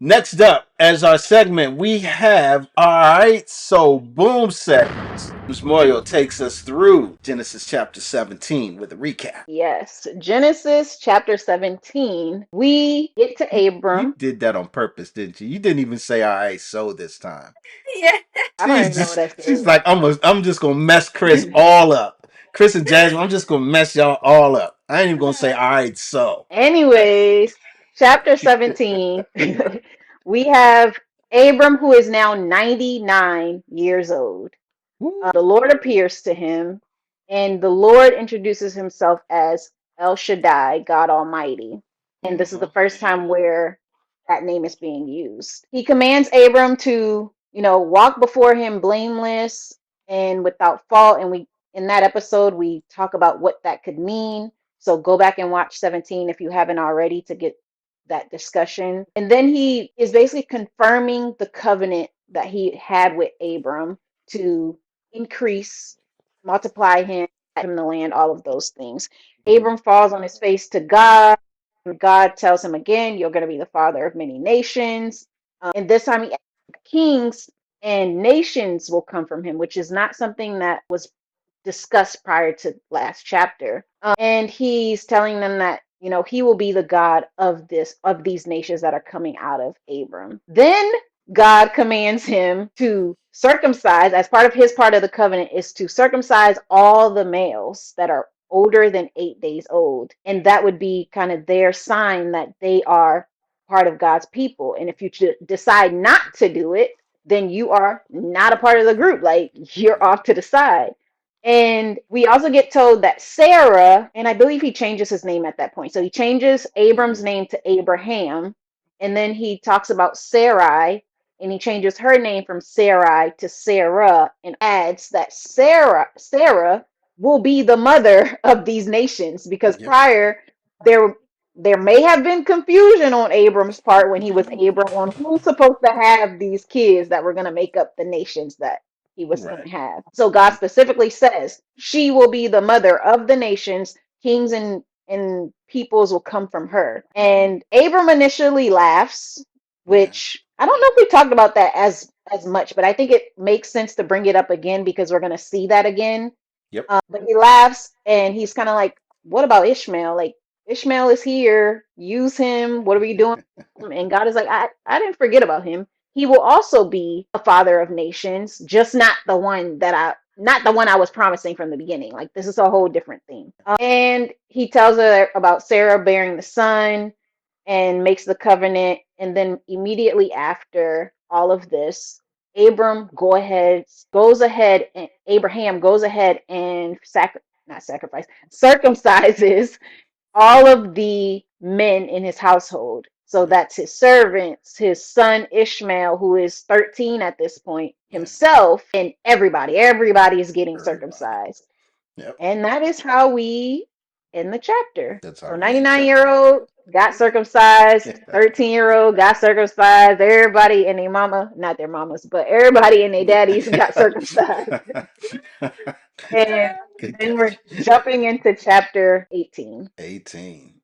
Next up, as our segment, we have so boom seconds. Moyo takes us through Genesis chapter 17 with a recap. Yes, Genesis chapter 17. We get to You Abram. did that on purpose, didn't you? You didn't even say all right, so this time. Yeah. I don't even know what I She's said. like, I'm just gonna mess Chris all up. Chris and Jasmine, I'm just gonna mess y'all all up. I ain't even gonna say all right, so. Anyways, chapter 17. We have Abram, who is now 99 years old. Woo. The Lord appears to him, and the Lord introduces himself as El Shaddai, God Almighty. And this is the Mhm. first time where that name is being used. He commands Abram to, walk before him blameless and without fault. And we, in that episode, we talk about what that could mean. So go back and watch 17 if you haven't already to get that discussion. And then he is basically confirming the covenant that he had with Abram to increase, multiply him, let him the land, all of those things. Mhm. Abram falls on his face to God. And God tells him again, "You're going to be the father of many nations." And this time, kings and nations will come from him, which is not something that was discussed prior to last chapter. And he's telling them that he will be the God of these nations that are coming out of Abram. Then God commands him to circumcise, as part of his part of the covenant, is to circumcise all the males that are older than 8 days old. And that would be kind of their sign that they are part of God's people. And if you decide not to do it, then you are not a part of the group. Like, you're off to the side. And we also get told that Sarah, and I believe he changes his name at that point. So he changes Abram's Mhm. name to Abraham. And then he talks about Sarai, and he changes her name from Sarai to Sarah, and adds that Sarah will be the mother of these nations, because Yep. prior there there may have been confusion on Abram's part when he was Abram on who's supposed to have these kids that were going to make up the nations that he was going Right. to have. So God specifically says she will be the mother of the nations, kings and peoples will come from her. And Abram initially laughs, Yeah. which I don't know if we talked about that as much, but I think it makes sense to bring it up again because we're going to see that again. Yep. But he laughs and he's kind of like, "What about Ishmael? Like, Ishmael is here. Use him. What are we doing?" And God is like, I didn't forget about him. He will also be a father of nations, just not the one I was promising from the beginning. Like, this is a whole different thing. And he tells her about Sarah bearing the son and makes the covenant. And then immediately after all of this, Abraham goes ahead and not sacrifice, circumcises all of the men in his household. So Yep. that's his servants, his son Ishmael, who is 13 at this point, Yeah. himself, and everybody. Everybody is getting Everybody. circumcised. Yep. And that is how we end the chapter. That's So how we end chapter. 99-year-old got circumcised, 13-year-old got circumcised, everybody and their mama, not their mamas, but everybody and their daddies got circumcised. And Good then we're catch. jumping into chapter 18. 18.